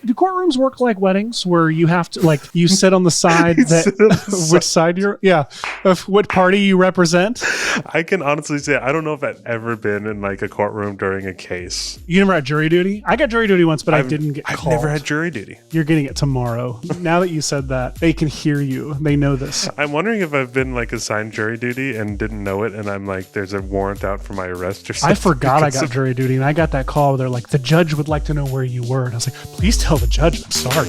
Do courtrooms work like weddings where you have to, like, you sit on the side which side you're, of what party you represent? I can honestly say I don't know if I've ever been in like a courtroom during a case. You never had jury duty? I got jury duty once, but I didn't get called. I've never had jury duty. You're getting it tomorrow. Now that you said that, they can hear you. They know this. I'm wondering if I've been like assigned jury duty and didn't know it, and I'm like, there's a warrant out for my arrest or something. I forgot I got jury duty, and I got that call where they're like, the judge would like to know where you were. And I was like, please tell the judge I'm sorry.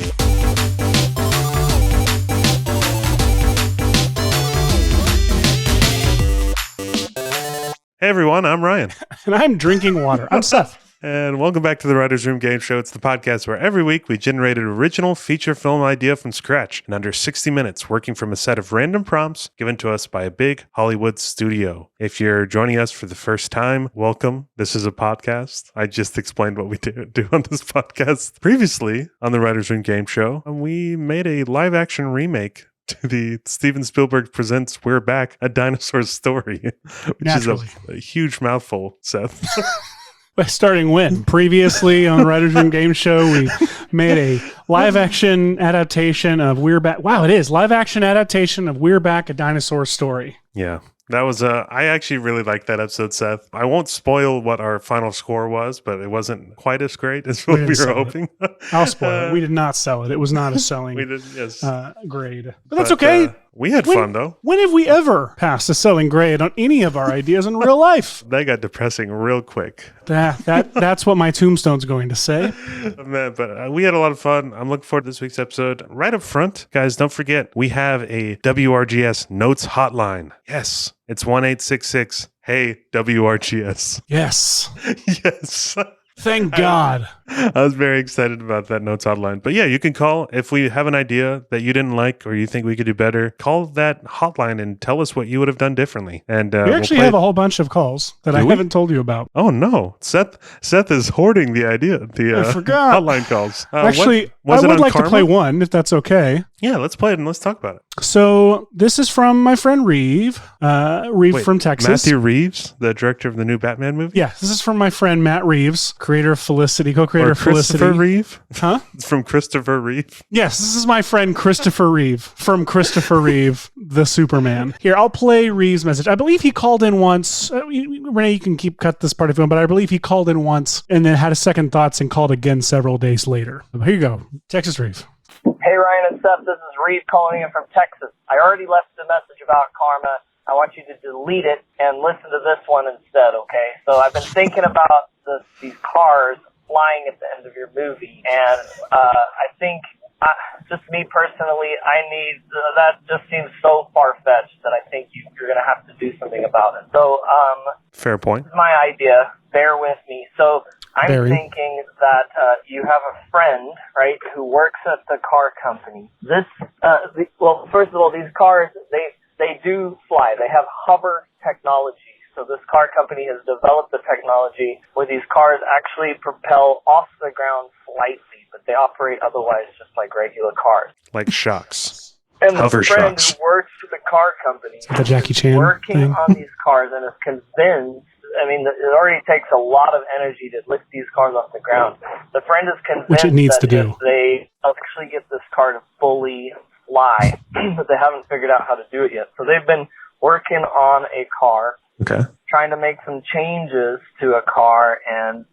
Hey everyone, I'm Ryan. And I'm drinking water. I'm Seth. And welcome back to the Writers Room Game Show. It's the podcast where every week we generate an original feature film idea from scratch in under 60 minutes, working from a set of random prompts given to us by a big Hollywood studio. If you're joining us for the first time, welcome. This is a podcast. I just explained what we do on this podcast. Previously on the Writers Room Game Show, we made a live-action remake to the Steven Spielberg Presents We're Back, A Dinosaur Story, which is a huge mouthful, Seth. Starting when? Previously on the Writers Room Game Show, we made a live-action adaptation of We're Back. Wow, it is. Live-action adaptation of We're Back, A Dinosaur Story. Yeah. That was I actually really liked that episode, Seth. I won't spoil what our final score was, but it wasn't quite as great as what we were hoping. I'll spoil it. We did not sell it. It was not a selling grade. But that's okay. We had fun, though. When have we ever passed a selling grade on any of our ideas in real life? That got depressing real quick. That's what my tombstone's going to say. Man, but we had a lot of fun. I'm looking forward to this week's episode. Right up front, guys, don't forget, we have a WRGS Notes Hotline. Yes, it's 1-866 Hey WRGS. Yes. Yes. Thank God. I was very excited about that Notes Hotline. But yeah, you can call if we have an idea that you didn't like or you think we could do better. Call that hotline and tell us what you would have done differently. And we actually have a whole bunch of calls that I haven't told you about. Oh no, Seth is hoarding the idea. I forgot hotline calls. Actually, I would like to play one if that's okay. Yeah, let's play it and let's talk about it. So this is from my friend Reeve. Reeve from Texas. Matthew Reeves, the director of the new Batman movie? Yeah, this is from my friend Matt Reeves, creator of Felicity, co-creator of Felicity. Christopher Reeve? Huh? It's from Christopher Reeve? Yes, this is my friend Christopher Reeve from Christopher Reeve, the Superman. Here, I'll play Reeve's message. I believe he called in once. Rene, you can cut this part if you want, but I believe he called in once and then had a second thoughts and called again several days later. Here you go. Texas Reeve. Hey, Ryan and Seth, this is Reeve calling in from Texas. I already left a message about karma. I want you to delete it and listen to this one instead, okay? So I've been thinking about these cars flying at the end of your movie, and I think, just me personally, that just seems so far-fetched that I think you're going to have to do something about it. So, fair point. This is my idea. Bear with me. So, I'm thinking that you have a friend, right, who works at the car company. Well, first of all, these cars, they do fly. They have hover technology. So this car company has developed the technology where these cars actually propel off the ground slightly, but they operate otherwise just like regular cars. Like shocks. And the friend who works for the car company the Jackie Chan working thing. on these cars and is convinced, I mean, it already takes a lot of energy to lift these cars off the ground. The friend is convinced Which it needs that to do. if they actually get this car to fully fly, but they haven't figured out how to do it yet. So they've been working on a car, trying to make some changes to a car and,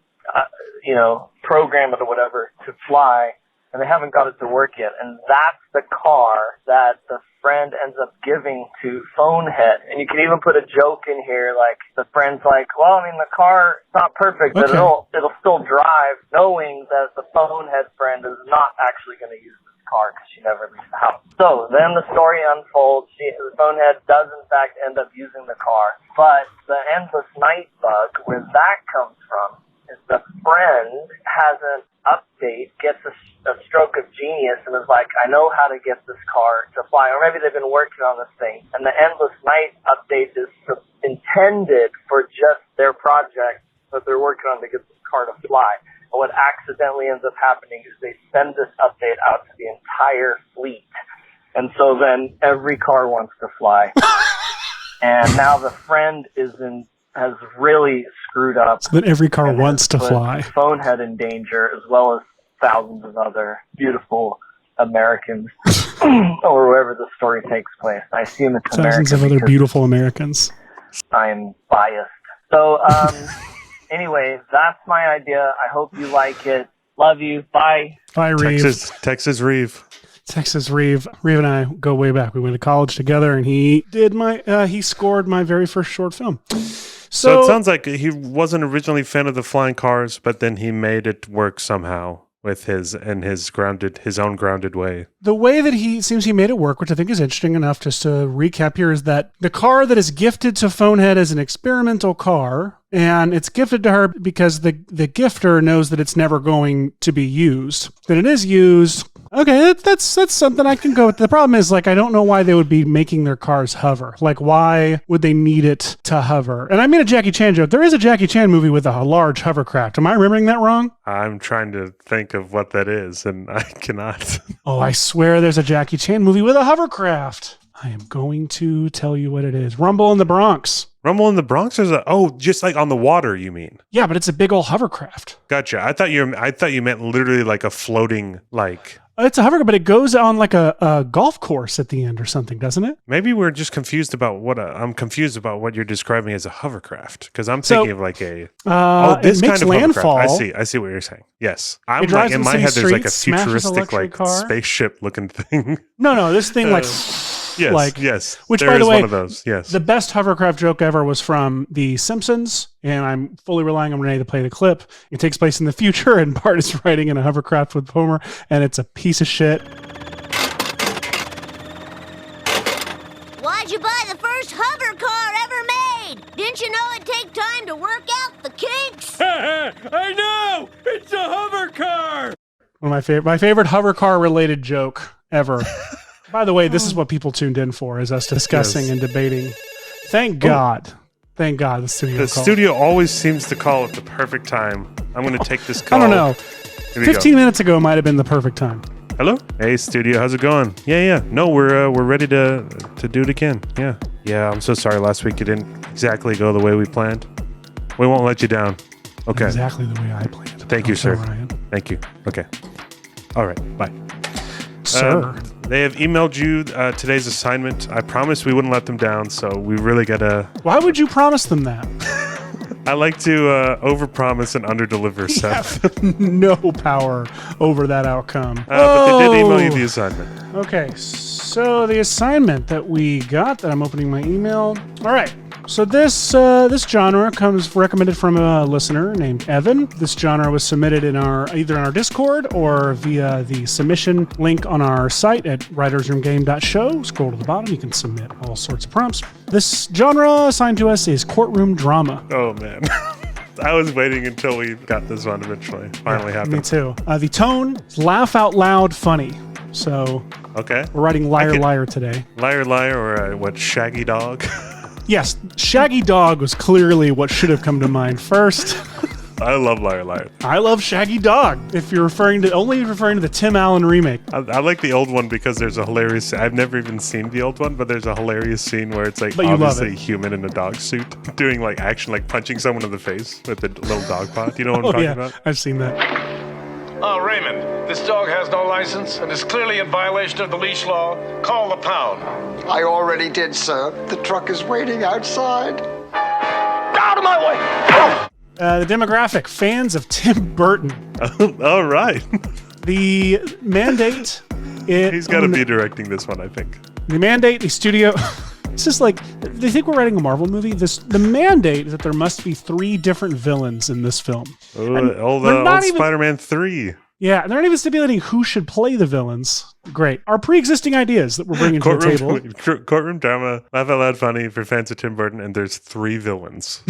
program it or whatever to fly, and they haven't got it to work yet. And that's the car that the friend ends up giving to Phonehead. And you can even put a joke in here, like the friend's like, well, I mean, the car is not perfect, but it'll still drive, knowing that the Phonehead friend is not actually going to use this car because she never leaves the house. So then the story unfolds. The Phonehead does in fact end up using the car, but the endless night bug, where that comes from, is the friend has an update, gets a stroke of genius, and is like, I know how to get this car to fly. Or maybe they've been working on this thing, and the endless night update is intended for just their project that they're working on to get this car to fly. But what accidentally ends up happening is they send this update out to the entire fleet. And so then every car wants to fly. And now the friend has really screwed up. So that every car wants to fly. Phonehead in danger, as well as thousands of other beautiful Americans, or wherever the story takes place. I assume it's thousands of other beautiful Americans. I'm biased. So, anyway, that's my idea. I hope you like it. Love you. Bye. Bye, Reeve. Texas Reeve. Texas Reeve. Reeve and I go way back. We went to college together, and he scored my very first short film. So it sounds like he wasn't originally a fan of the flying cars, but then he made it work somehow with his own grounded way. The way that he made it work, which I think is interesting enough, just to recap here, is that the car that is gifted to Phonehead as an experimental car, and it's gifted to her because the gifter knows that it's never going to be used. Then it is used. Okay, that's something I can go with. The problem is, like, I don't know why they would be making their cars hover. Like, why would they need it to hover? And I made a Jackie Chan joke. There is a Jackie Chan movie with a large hovercraft. Am I remembering that wrong? I'm trying to think of what that is, and I cannot. Oh, I swear there's a Jackie Chan movie with a hovercraft. I am going to tell you what it is. Rumble in the Bronx. Rumble in the Bronx is just like on the water, you mean? Yeah, but it's a big old hovercraft. Gotcha. I thought you meant literally like a floating, like. It's a hovercraft, but it goes on like a golf course at the end or something, doesn't it? Maybe we're just confused about I'm confused about what you're describing as a hovercraft, because I'm thinking of like this kind of landfall. Hovercraft. I see what you're saying. Yes, I'm like in my head. There's like a futuristic like spaceship looking thing. No, this thing like. Yes. Which, by the way, one of those. Yes. The best hovercraft joke ever was from The Simpsons, and I'm fully relying on Rene to play the clip. It takes place in the future, and Bart is riding in a hovercraft with Homer, and it's a piece of shit. Why'd you buy the first hover car ever made? Didn't you know it'd take time to work out the kinks? I know! It's a hover car! One of my favorite hover car related joke ever. By the way, this is what people tuned in for, is us discussing and debating. Thank God. Thank God the studio called. The studio always seems to call at the perfect time. I'm going to take this call. I don't know. 15 minutes ago might have been the perfect time. Hello? Hey, studio. How's it going? Yeah. No, we're ready to do it again. Yeah, I'm so sorry. Last week it didn't exactly go the way we planned. We won't let you down. Okay. Exactly the way I planned. Thank you, sir. Ryan. Thank you. Okay. All right. Bye. Sir. They have emailed you today's assignment. I promised we wouldn't let them down, so we really gotta... Why would you promise them that? I like to overpromise and underdeliver, Seth. No power over that outcome. But they did email you the assignment. Okay, so the assignment that we got, that I'm opening my email. All right. So this genre comes recommended from a listener named Evan. This genre was submitted either in our Discord or via the submission link on our site at writersroomgame.show. Scroll to the bottom, you can submit all sorts of prompts. This genre assigned to us is Courtroom Drama. Oh man. I was waiting until we got this one eventually. Finally happened. Me too. The tone is laugh out loud funny. So okay, we're writing Liar today. Liar or what, Shaggy Dog? Yes, Shaggy Dog was clearly what should have come to mind first. I love Liar. I love Shaggy Dog. If you're referring to the Tim Allen remake. I like the old one because there's a hilarious... I've never even seen the old one, but there's a hilarious scene where it's like obviously a human in a dog suit doing like action, like punching someone in the face with a little dog paw. Do you know what I'm talking about? I've seen that. Raymond, this dog has no license and is clearly in violation of the leash law. Call the pound. I already did, sir. The truck is waiting outside. Out of my way! The demographic, fans of Tim Burton. All right. The mandate... He's got to be directing this one, I think. The mandate, the studio... It's just like, they think we're writing a Marvel movie. The mandate is that there must be 3 different villains in this film. Old Spider-Man 3. Yeah, they're not even stipulating who should play the villains. Great. Our pre-existing ideas that we're bringing to the table. Courtroom Drama, laugh out loud funny for fans of Tim Burton, and there's 3 villains.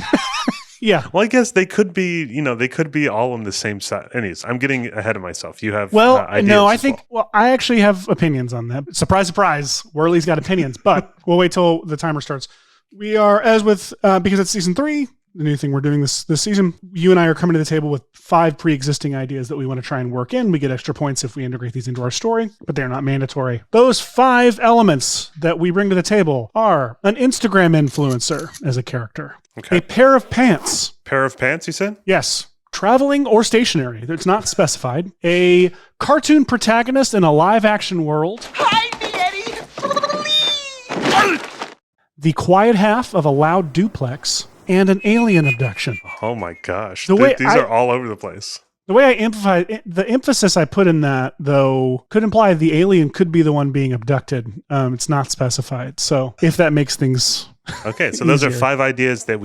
Yeah. Well, I guess they could be, they could be all on the same side. Anyways, I'm getting ahead of myself. You have ideas. No, I think, I actually have opinions on that. Surprise, surprise. Worley's got opinions, but we'll wait till the timer starts. We are, as with, because it's season 3, the new thing we're doing this season, you and I are coming to the table with 5 pre-existing ideas that we want to try and work in. We get extra points if we integrate these into our story, but they're not mandatory. Those 5 elements that we bring to the table are an Instagram influencer as a character. Okay. A pair of pants. Pair of pants, you said? Yes. traveling or stationary. It's not specified. A cartoon protagonist in a live-action world. Hide me, Eddie! Please! The quiet half of a loud duplex. And an alien abduction. Oh my gosh. These are all over the place. The way I amplify the emphasis I put in that, though, could imply the alien could be the one being abducted. It's not specified. So if that makes things okay, so those are 5 ideas that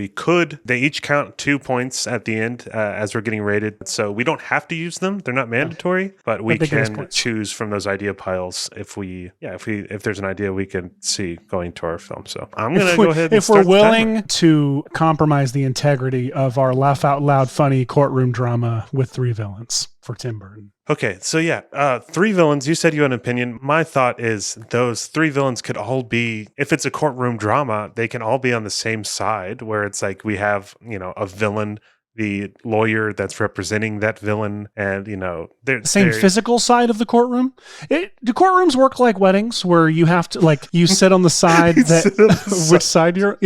they each count 2 points at the end as we're getting rated. So we don't have to use them. They're not mandatory, but we can choose from those idea piles if there's an idea we can see going to our film. So I'm going to go ahead and start if we're willing to compromise the integrity of our laugh out loud funny courtroom drama with 3 villains for Tim Burton. Okay, so 3 villains. You said you had an opinion. My thought is those 3 villains could all be, if it's a courtroom drama, they can all be on the same side, where it's like we have, a villain, the lawyer that's representing that villain, and they're the same physical side of the courtroom. Do courtrooms work like weddings, where you have to you sit on the side which side you're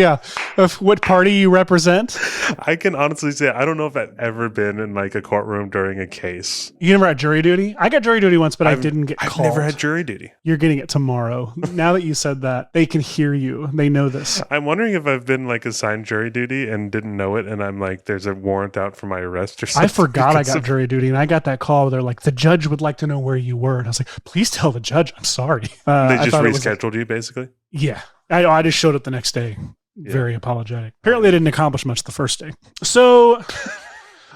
of what party you represent? I can honestly say I don't know if I've ever been in a courtroom during a case. You never had jury duty? I got jury duty once, but I didn't get called. I've never had jury duty. You're getting it tomorrow. Now that you said that, they can hear you. They know this. I'm wondering if I've been assigned jury duty and didn't know it, and I'm there's a warrant out for my arrest or something. I forgot I got jury duty, and I got that call where they're like, the judge would like to know where you were. And I was like, please tell the judge. I'm sorry. They just rescheduled you, basically? Yeah. I just showed up the next day. Very apologetic. Apparently I didn't accomplish much the first day. So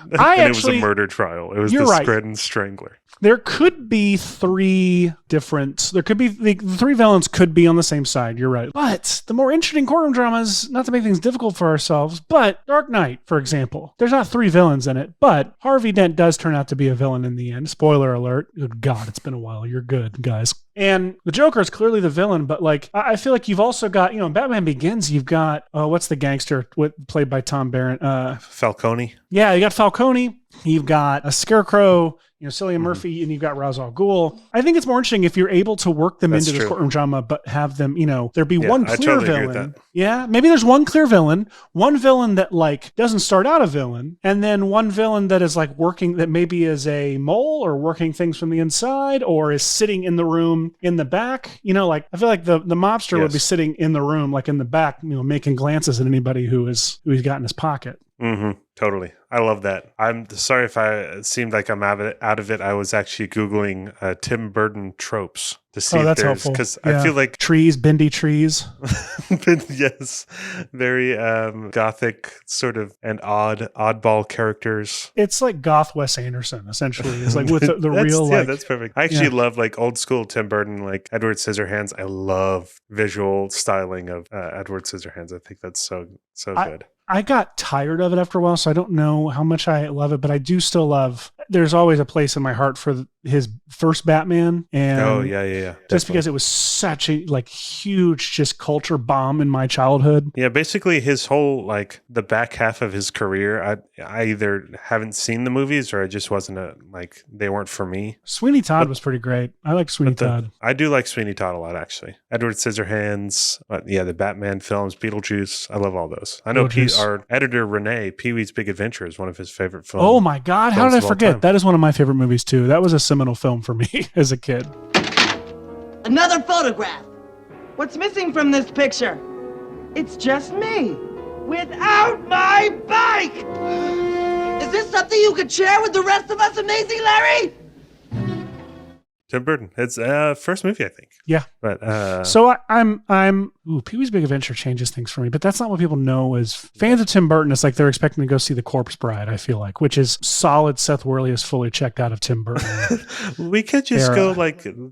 it was a murder trial. It was the Scranton Strangler. There could be 3 different. There could be the 3 villains could be on the same side. You're right. But the more interesting courtroom dramas, not to make things difficult for ourselves, but Dark Knight, for example, there's not 3 villains in it, but Harvey Dent does turn out to be a villain in the end. Spoiler alert. Good God, it's been a while. You're good, guys. And the Joker is clearly the villain, but I feel like you've also got, in Batman Begins, you've got, what's the gangster played by Tom Barron? Falcone. Yeah, you got Falcone. You've got a Scarecrow, Cillian Murphy, and you've got Ra's al Ghul. I think it's more interesting if you're able to work them into this courtroom drama, but have them, there be one clear villain. Yeah, maybe there's one clear villain, one villain that doesn't start out a villain, and then one villain that is working, that maybe is a mole or working things from the inside, or is sitting in the room in the back. I feel like the mobster would be sitting in the room, in the back, making glances at anybody who he's got in his pocket. Mm-hmm. Totally. I love that. I'm sorry if it seemed like I'm out of it. I was actually Googling Tim Burton tropes to see if there's, because I feel like trees, bendy trees. Yes. Very gothic sort of and oddball characters. It's like goth Wes Anderson, essentially. It's with the real that's perfect. I actually love old school Tim Burton, Edward Scissorhands. I love visual styling of Edward Scissorhands. I think that's so good. I got tired of it after a while, so I don't know how much I love it, but I do still love. There's always a place in my heart for his first Batman, and just because it was such a huge just culture bomb in my childhood. Yeah, basically his whole the back half of his career, I either haven't seen the movies or I just wasn't they weren't for me. Sweeney Todd was pretty great. I like Sweeney Todd. I do like Sweeney Todd a lot, actually. Edward Scissorhands, the Batman films, Beetlejuice. I love all those. I know our editor Rene, Pee-wee's Big Adventure is one of his favorite films. Oh my God, how did I forget? That is one of my favorite movies too. That was a seminal film for me as a kid. Another photograph. What's missing from this picture? It's just me without my bike. Is this something you could share with the rest of us, Amazing Larry? Tim Burton. It's first movie, I think. Yeah. But so I'm Pee-wee's Big Adventure changes things for me, but that's not what people know as fans of Tim Burton. It's they're expecting to go see The Corpse Bride, I feel like, which is solid. Seth Worley is fully checked out of Tim Burton. We could just go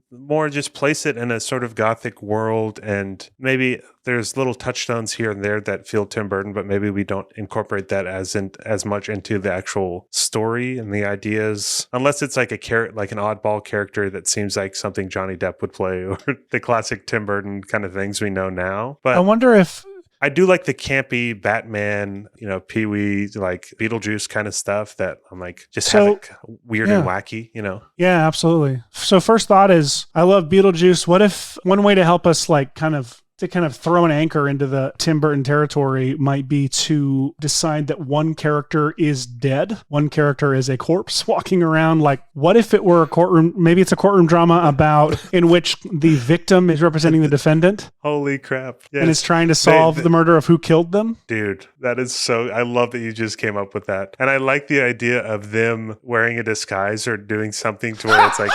more just place it in a sort of gothic world, and maybe there's little touchstones here and there that feel Tim Burton, but maybe we don't incorporate that as much into the actual story and the ideas, unless it's an oddball character that seems like something Johnny Depp would play, or the classic Tim Burton kind of things we know now. But I wonder if I do like the campy Batman, Pee-wee, Beetlejuice kind of stuff that I'm have it weird and wacky, Yeah, absolutely. So first thought is I love Beetlejuice. What if one way to help us kind of to kind of throw an anchor into the Tim Burton territory might be to decide that one character is dead. One character is a corpse walking around. Like, what if it were a courtroom? Maybe it's a courtroom drama about in which the victim is representing the defendant. Holy crap. Yes. And is trying to solve the murder of who killed them. Dude, that is so, I love that you just came up with that. And I like the idea of them wearing a disguise or doing something to where it's like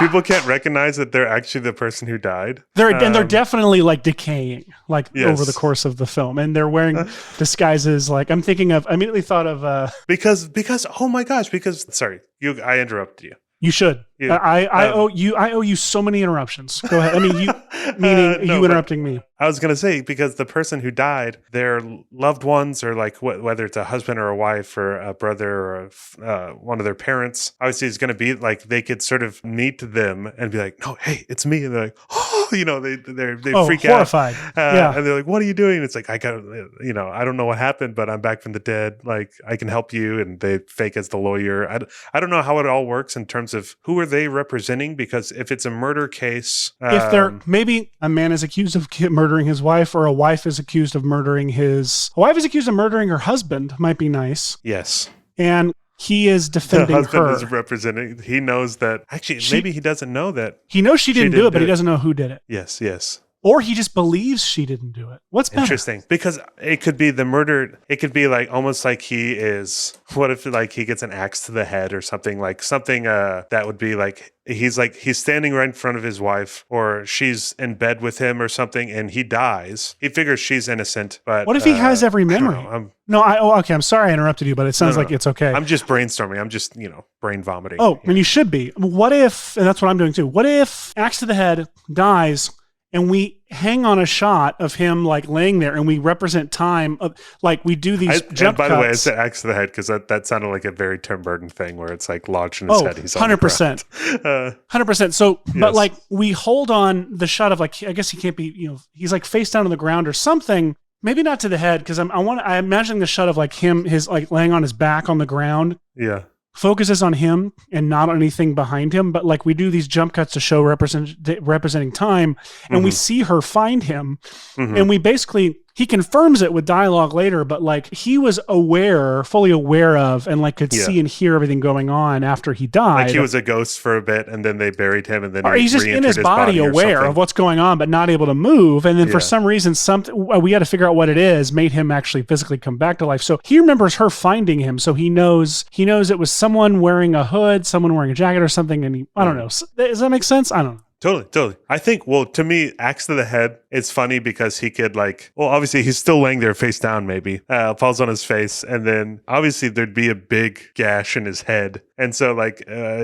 people can't recognize that they're actually the person who died. And they're definitely like decaying, like over the course of the film. And they're wearing disguises. Like I immediately thought of because oh my gosh, sorry, I interrupted you. You should. Yeah. I owe you so many interruptions. Go ahead. I mean, you interrupting me. I was going to say, because the person who died, their loved ones, or like whether it's a husband or a wife or a brother or one of their parents, obviously is going to be like, they could sort of meet them and be like, no, hey, it's me. And they're like, oh, they freak horrified. out. And they're like, what are you doing? It's like, I don't know what happened, but I'm back from the dead. Like, I can help you. And they fake as the lawyer. I don't know how it all works in terms of who are they representing, because if it's a murder case, if they're maybe a man is accused of murdering his wife, or a wife is accused of murdering her husband, might be nice. Yes. And he is defending her. The husband is representing. He knows that. Actually, maybe he doesn't know that. He knows she didn't do it, but he doesn't know who did it. Yes. Or he just believes she didn't do it. What's better? Interesting. Because it could be the murder. It could be like almost like he is. What if like he gets an axe to the head or something that would be like he's standing right in front of his wife, or she's in bed with him or something, and he dies. He figures she's innocent, but what if he has every memory? I'm sorry I interrupted you, but it sounds like it's okay. I'm just brainstorming. I'm just brain vomiting. Oh, and you should be. What if? And that's what I'm doing too. What if axe to the head dies? And we hang on a shot of him like laying there, and we represent time of like we do these jump cuts. By the way, I said axe to the head because that sounded like a very Tim Burton thing where it's like lodged in his head. He's 100%. 100%. So, but like we hold on the shot of like, I guess he can't be, he's like face down on the ground or something. Maybe not to the head, because I'm imagining the shot of like him, his like laying on his back on the ground. Yeah. Focuses on him and not on anything behind him, but like we do these jump cuts to show representing time, and we see her find him, and we basically, he confirms it with dialogue later, but like he was fully aware of, and like could see and hear everything going on after he died. Like he was a ghost for a bit, and then they buried him, and then he's just in his body aware of what's going on, but not able to move. And then for some reason, we got to figure out what it is, made him actually physically come back to life. So he remembers her finding him, so he knows it was someone wearing a hood, someone wearing a jacket or something, and I don't know. Does that make sense? I don't know. Totally. I think, to me, axe to the head, it's funny because he could obviously he's still laying there face down, maybe, falls on his face. And then obviously there'd be a big gash in his head. And so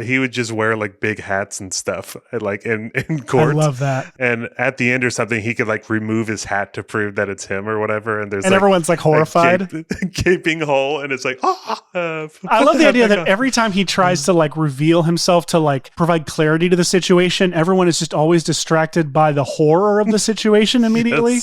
he would just wear like big hats and stuff like in court. I love that. And at the end or something, he could like remove his hat to prove that it's him or whatever. And there's everyone's like horrified. Gaping hole. And it's like, I love the idea that every time he tries to like reveal himself to like provide clarity to the situation, everyone is just always distracted by the horror of the situation immediately.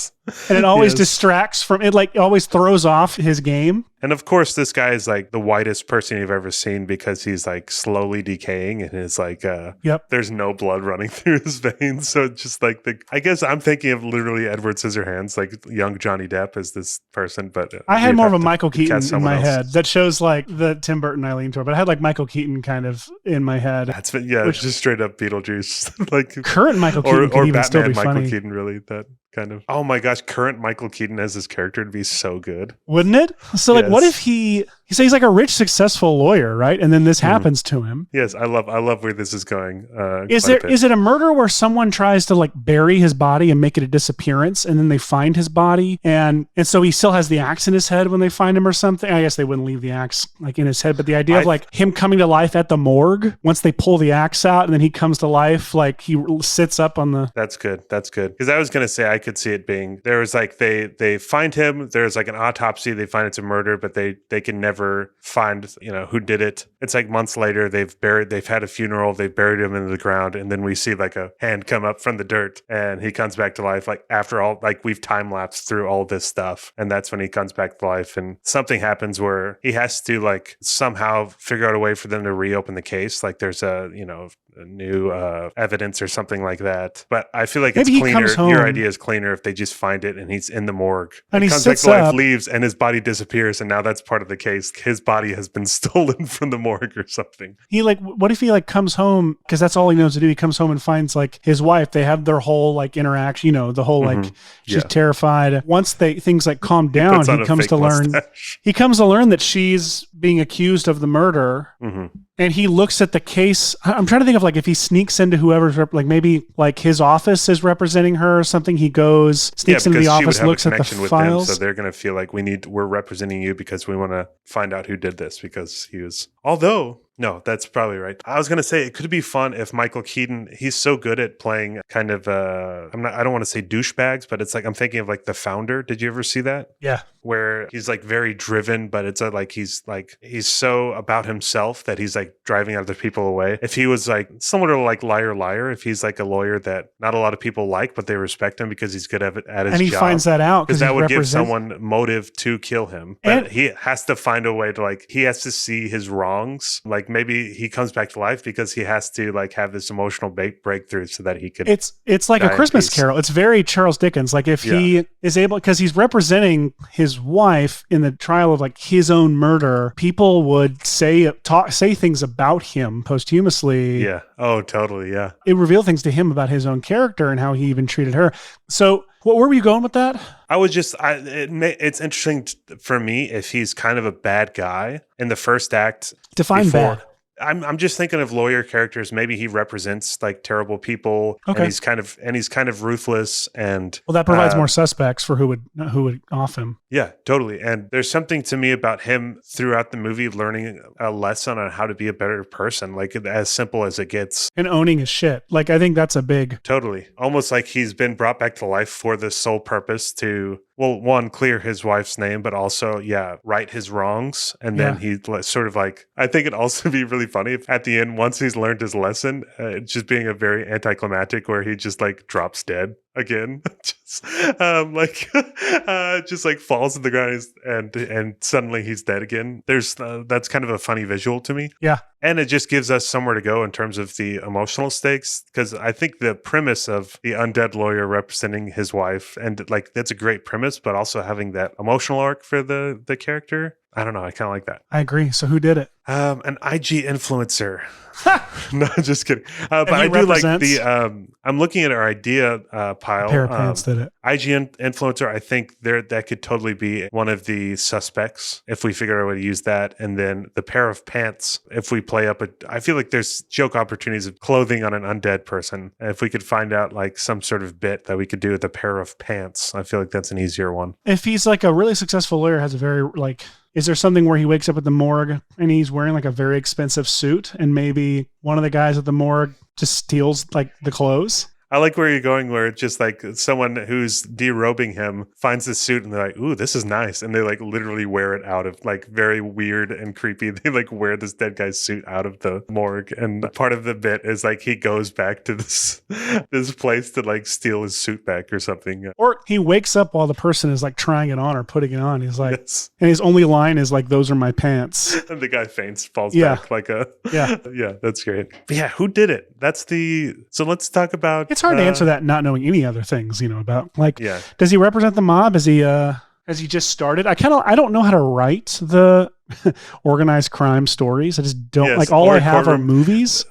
And it always distracts from it, like always throws off his game. And of course, this guy is like the whitest person you've ever seen because he's like slowly decaying and is like, there's no blood running through his veins. So it's just like I guess I'm thinking of literally Edward Scissorhands, like young Johnny Depp as this person. But I had more of a Michael Keaton in my head that shows like the Tim Burton I lean toward, but I had like Michael Keaton kind of in my head. That's just straight up Beetlejuice. Like current Michael Keaton could even Batman, still be Michael funny. Keaton, really, that kind of. Oh my gosh, current Michael Keaton as his character would be so good, wouldn't it? So like, what if he's like a rich, successful lawyer, right? And then this happens to him. Yes, I love where this is going. Is it a murder where someone tries to like bury his body and make it a disappearance, and then they find his body, and so he still has the axe in his head when they find him or something? I guess they wouldn't leave the axe like in his head, but the idea of like him coming to life at the morgue once they pull the axe out, and then he comes to life, like he sits up on the. That's good. Because I was gonna say I could see it being there was like they find him. There's like an autopsy. They find it's a murder, but they can never find who did it. It's like months later they've had a funeral, they've buried him into the ground, and then we see like a hand come up from the dirt and he comes back to life, like after all, like we've time-lapsed through all this stuff, and that's when he comes back to life, and something happens where he has to like somehow figure out a way for them to reopen the case, like there's a new evidence or something like that. But I feel like Maybe it's cleaner. Your idea is cleaner cleaner if they just find it and he's in the morgue. And he comes back sits to life, up. leaves, and his body disappears, and now that's part of the case. His body has been stolen from the morgue or something. He like, what if he like comes home, because that's all he knows to do. He comes home and finds like his wife. They have their whole like interaction, you know, the whole like she's terrified. Once things like calm down, he comes to learn. He comes to learn that she's being accused of the murder. And he looks at the case. I'm trying to think of like if he sneaks into whoever's like maybe like his office is representing her or something. He goes, sneaks into the office, looks at the files. Them, so they're going to feel like we're representing you because we want to find out who did this because he was. Although, no, that's probably right. I was going to say it could be fun if Michael Keaton, he's so good at playing kind of, I don't want to say douchebags, but it's like, I'm thinking of like The Founder. Did you ever see that? Yeah. Where he's like very driven, but it's like he's so about himself that he's like driving other people away. If he was like similar to like Liar Liar, if he's like a lawyer that not a lot of people like, but they respect him because he's good at his job. And he finds that out because that would give someone motive to kill him. But and he has to find a way to like, he has to see his wrongs. Like maybe he comes back to life because he has to like have this emotional breakthrough so that he could. It's like a Christmas Carol. It's very Charles Dickens. Like if he is able, because he's representing his wife in the trial of like his own murder, people would say things about him posthumously. Yeah. Oh, totally. Yeah. It revealed things to him about his own character and how he even treated her. So where were you going with that? I was just, it's interesting for me if he's kind of a bad guy in the first act. Define bad. I'm just thinking of lawyer characters. Maybe he represents like terrible people, and he's kind of ruthless, and well, that provides more suspects for who would off him. Yeah, totally. And there's something to me about him throughout the movie learning a lesson on how to be a better person, like as simple as it gets, and owning his shit. Like I think that's a big totally almost like he's been brought back to life for the sole purpose to. Well, one, clear his wife's name, but also, right his wrongs. And then he sort of like, I think it'd also be really funny if at the end, once he's learned his lesson, just being a very anticlimactic where he just like drops dead again. just like falls to the ground and suddenly he's dead again. That's kind of a funny visual to me. Yeah. And it just gives us somewhere to go in terms of the emotional stakes. Because I think the premise of the undead lawyer representing his wife, and like that's a great premise, but also having that emotional arc for the character. I don't know. I kind of like that. I agree. So who did it? An IG influencer. No, just kidding. But I do like the. I'm looking at our idea pile. A pair of pants did it. IG influencer. I think that could totally be one of the suspects if we figure out a way to use that. And then the pair of pants. If we play up I feel like there's joke opportunities of clothing on an undead person. And if we could find out like some sort of bit that we could do with a pair of pants, I feel like that's an easier one. If he's like a really successful lawyer, has a very like. Is there something where he wakes up at the morgue and he's wearing like a very expensive suit and maybe one of the guys at the morgue just steals like the clothes? I like where you're going, where it's just like someone who's derobing him finds this suit and they're like, ooh, this is nice. And they like literally wear it out of like very weird and creepy. They like wear this dead guy's suit out of the morgue. And part of the bit is like he goes back to this place to like steal his suit back or something. Or he wakes up while the person is like trying it on or putting it on. He's like, and his only line is like, those are my pants. And the guy faints, falls back like yeah, that's great. But yeah, who did it? So let's talk about. It's hard to answer that not knowing any other things, about like, does he represent the mob? Has he just started? I don't know how to write the organized crime stories. I just don't all I have are movies.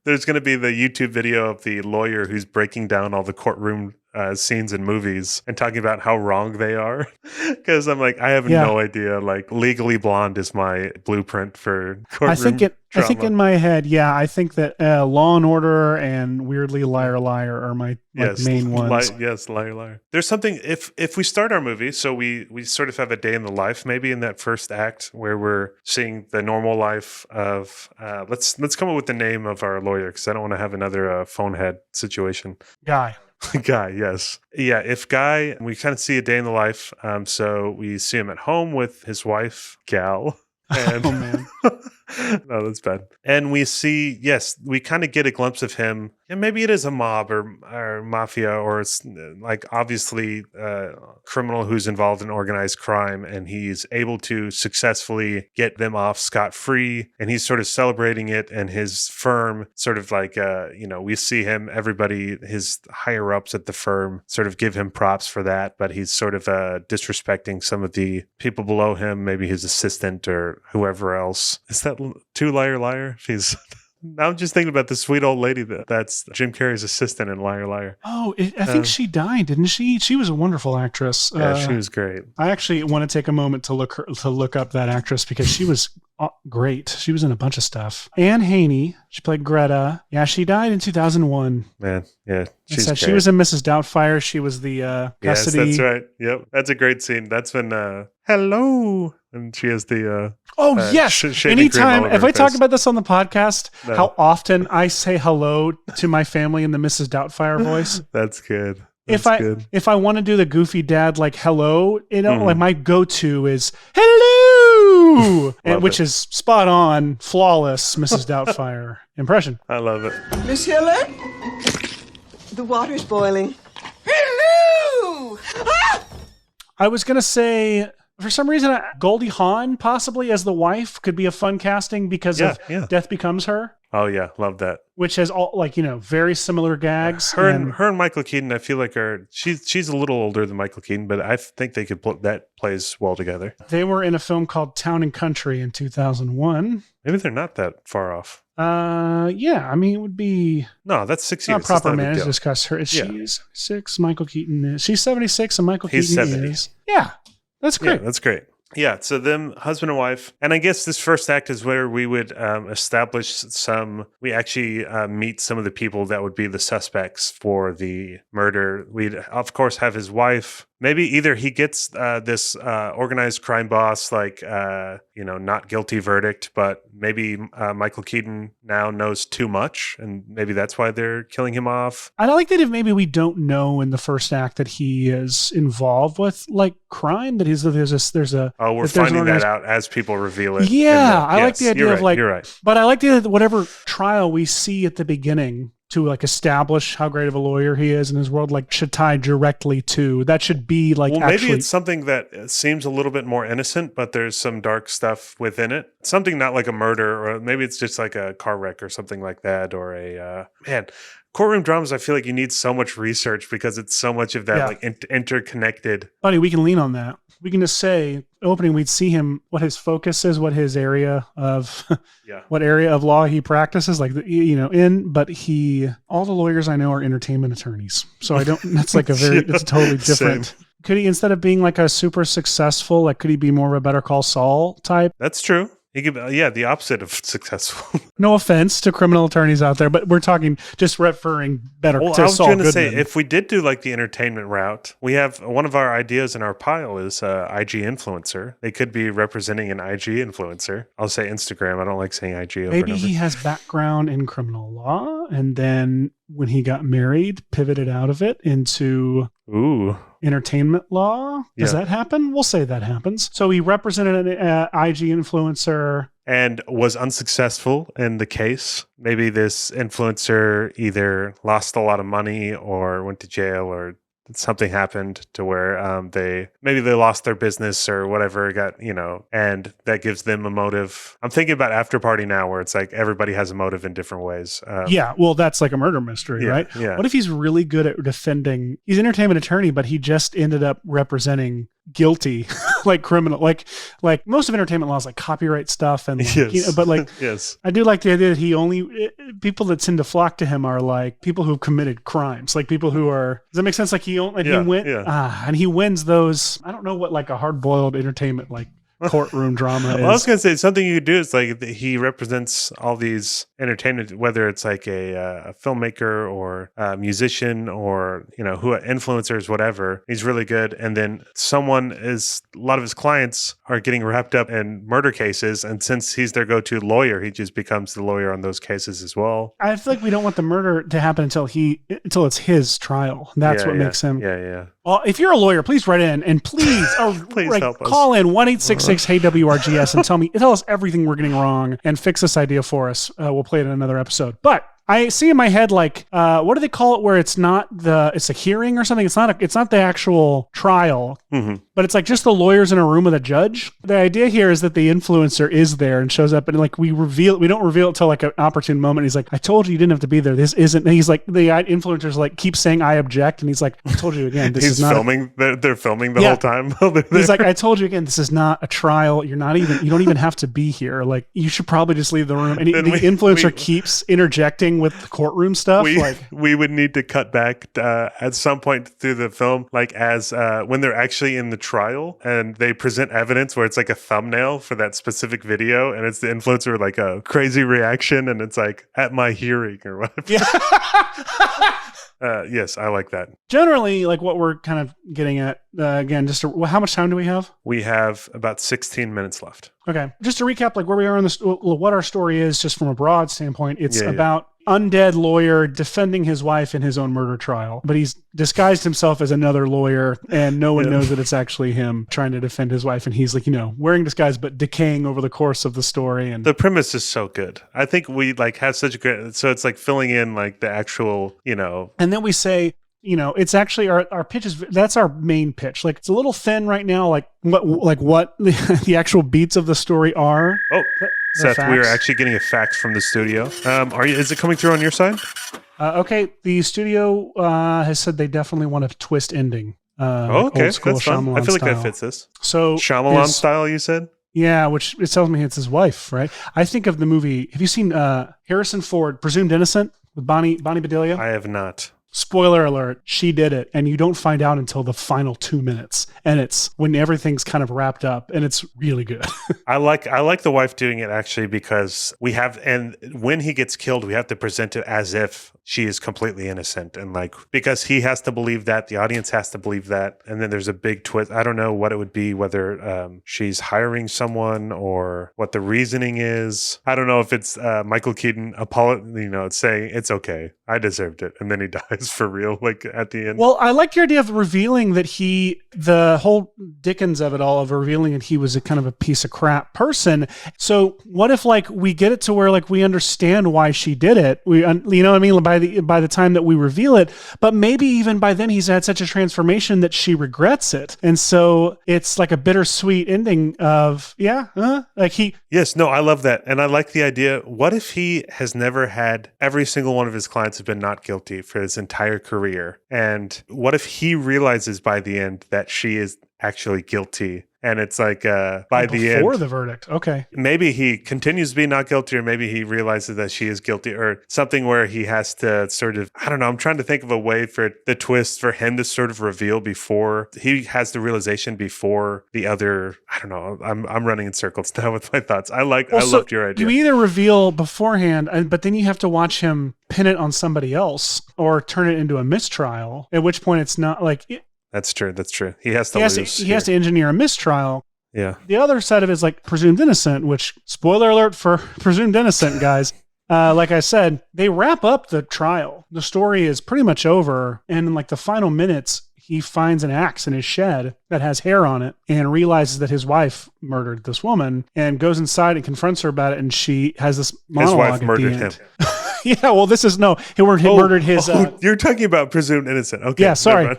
There's going to be the YouTube video of the lawyer who's breaking down all the courtroom scenes in movies and talking about how wrong they are. Because I'm like, I have no idea. Like Legally Blonde is my blueprint for courtroom drama. I think in my head, I think that Law and Order and weirdly Liar Liar are my main ones. Liar Liar. There's something if we start our movie, so we sort of have a day in the life, maybe in that first act where we're seeing the normal life of let's come up with the name of our lawyer because I don't want to have another phone head situation. Guy, yes. Yeah, if Guy, we kind of see a day in the life. So we see him at home with his wife, Gal. And, oh, man. No, that's bad. And we see, yes, we kind of get a glimpse of him. And maybe it is a mob or mafia, or it's like obviously a criminal who's involved in organized crime, and he's able to successfully get them off scot-free, and he's sort of celebrating it, and his firm sort of like, we see him, everybody, his higher ups at the firm sort of give him props for that, but he's sort of disrespecting some of the people below him, maybe his assistant or whoever else. Is that too liar? He's... Now I'm just thinking about the sweet old lady that's Jim Carrey's assistant in Liar Liar. Oh, I think she died, didn't she? She was a wonderful actress. Yeah, she was great. I actually want to take a moment to look up that actress because she was great. She was in a bunch of stuff. Anne Haney, she played Greta. Yeah, she died in 2001. Man, yeah, she was in Mrs. Doubtfire. She was the custody. Yes, that's right. Yep, that's a great scene. That's when hello, and she has the yes. Anytime if I talk about this on the podcast, how often I say hello to my family in the Mrs. Doubtfire voice. That's good. If I want to do the goofy dad like hello, like my go-to is hello, which is spot on, flawless Mrs. Doubtfire impression. I love it. Miss Hiller, the water's boiling. Hello. I was gonna say, for some reason, Goldie Hawn possibly as the wife could be a fun casting because of Death Becomes Her. Oh yeah, love that. Which has all very similar gags. Her and Michael Keaton, I feel like she's a little older than Michael Keaton, but I think they could that plays well together. They were in a film called Town and Country in 2001. Maybe they're not that far off. Yeah, I mean it would be that's 6 years. Not proper man to discuss her. She's 6. Michael Keaton is. She's 76, and Michael Keaton 70. is. Yeah, that's great. Yeah, that's great. Yeah, so them, husband and wife. And I guess this first act is where we would establish we actually meet some of the people that would be the suspects for the murder. We'd, of course, have his wife. Maybe either he gets this organized crime boss, not guilty verdict, but maybe Michael Keaton now knows too much, and maybe that's why they're killing him off. I like that if maybe we don't know in the first act that he is involved with crime, that there's a we're finding that out as people reveal it. Yeah, I like the idea you're of right, you're right. But I like the idea that whatever trial we see at the beginning to establish how great of a lawyer he is in his world, should tie directly to that. Should be maybe it's something that seems a little bit more innocent, but there's some dark stuff within it. Something not like a murder, or maybe it's just like a car wreck or something like that, or a courtroom dramas. I feel like you need so much research because it's so much of that interconnected. Buddy, we can lean on that. We can just say opening, we'd see him, what his focus is, what his area of, what area of law he practices, but all the lawyers I know are entertainment attorneys. So I don't, that's it's totally different. Same. Could he, instead of being a super successful, could he be more of a Better Call Saul type? That's true. He could, the opposite of successful. No offense to criminal attorneys out there, but we're talking just referring better to Saul Goodman. I was going to say, if we did do the entertainment route, we have one of our ideas in our pile is IG influencer. They could be representing an IG influencer. I'll say Instagram. I don't like saying IG. Maybe he has background in criminal law, and then when he got married, pivoted out of it into entertainment law. Does that happen? We'll say that happens. So he represented an IG influencer and was unsuccessul in the case. Maybe this influencer either lost a lot of money or went to jail, or something happened to where they lost their business or whatever, and that gives them a motive. I'm thinking about After Party now, where it's everybody has a motive in different ways. That's like a murder mystery, right? Yeah. What if he's really good at defending? He's an entertainment attorney, but he just ended up representing guilty criminal, like most of entertainment law is copyright stuff, and yes. I do like the idea that he only people that tend to flock to him are people who've committed crimes, people who are. Does that make sense? He went and he wins those. I don't know what a hard boiled entertainment courtroom drama is. Well, I was going to say something you could do is he represents all these entertainment, whether it's like a filmmaker or a musician or, who influencers, whatever. He's really good. And then a lot of his clients are getting wrapped up in murder cases. And since he's their go-to lawyer, he just becomes the lawyer on those cases as well. I feel like we don't want the murder to happen until it's his trial. That's what makes him. Yeah. Well, if you're a lawyer, please write in and please, help us. Call in 1-866-HEY-WRGS and tell us everything we're getting wrong and fix this idea for us. We'll play it in another episode. But I see in my head, what do they call it where it's a hearing or something? It's not the actual trial, but it's like just the lawyers in a room with a judge. The idea here is that the influencer is there and shows up and we don't reveal it till like an opportune moment. He's like, I told you didn't have to be there. This isn't, and he's like, the influencer's like, keep saying I object. And he's like, I told you again, this is not. They're filming the whole time. He's like, I told you again, this is not a trial. You don't even have to be here. Like, you should probably just leave the room. And the influencer keeps interjecting with the courtroom stuff. We would need to cut back at some point through the film, like as when they're actually in the trial and they present evidence where it's like a thumbnail for that specific video and it's the influencer with like a crazy reaction and it's like at my hearing or whatever. Yes, I like that. Generally, like what we're kind of getting at, again, how much time do we have? We have about 16 minutes left. Okay. Just to recap, like where we are on this, what our story is, just from a broad standpoint, it's about undead lawyer defending his wife in his own murder trial, but he's disguised himself as another lawyer and no one knows that it's actually him trying to defend his wife. And he's like, wearing disguise, but decaying over the course of the story. And the premise is so good. I think we have such a great, so it's like filling in like the actual, and then we say, it's actually our pitch is, that's our main pitch. Like it's a little thin right now, like what the actual beats of the story are. Oh, Seth, we are actually getting a fax from the studio. Is it coming through on your side? Okay. The studio has said they definitely want a twist ending. Okay. Old school that's fun. Shyamalan I feel like style. that fits this. So Shyamalan style, you said? Yeah, which it tells me it's his wife, right? I think of the movie. Have you seen Harrison Ford, Presumed Innocent with Bonnie Bedelia? I have not. Spoiler alert, she did it. And you don't find out until the final 2 minutes. And it's when everything's kind of wrapped up and it's really good. I like the wife doing it actually because and when he gets killed, we have to present it as if she is completely innocent. And because he has to believe that, the audience has to believe that. And then there's a big twist. I don't know what it would be, whether she's hiring someone or what the reasoning is. I don't know if it's Michael Keaton saying it's okay. I deserved it. And then he dies for real, like at the end. Well, I like your idea of revealing that the whole Dickens of it all, of revealing that he was a kind of a piece of crap person. So what if we get it to where we understand why she did it? We, what I mean? By the time that we reveal it, but maybe even by then he's had such a transformation that she regrets it. And so it's like a bittersweet ending of, Yes, no, I love that. And I like the idea. What if he has never had, every single one of his clients have been not guilty for his entire career? And what if he realizes by the end that she is actually guilty? And it's like by the end, before the verdict. Okay. Maybe he continues to be not guilty, or maybe he realizes that she is guilty, or something where he has to sort of, I don't know. I'm trying to think of a way for the twist for him to sort of reveal before he has the realization before the other. I don't know. I'm running in circles now with my thoughts. I loved your idea. You either reveal beforehand, but then you have to watch him pin it on somebody else or turn it into a mistrial, at which point it's not That's true. He has to lose. He has to engineer a mistrial. Yeah. The other side of it is presumed innocent, which, spoiler alert for presumed innocent, guys. Like I said, they wrap up the trial. The story is pretty much over. And in the final minutes, he finds an axe in his shed that has hair on it and realizes that his wife murdered this woman and goes inside and confronts her about it. And she has this monologue. His wife murdered him. Yeah, well, this is he murdered his. You're talking about presumed innocent. Okay. Yeah, sorry.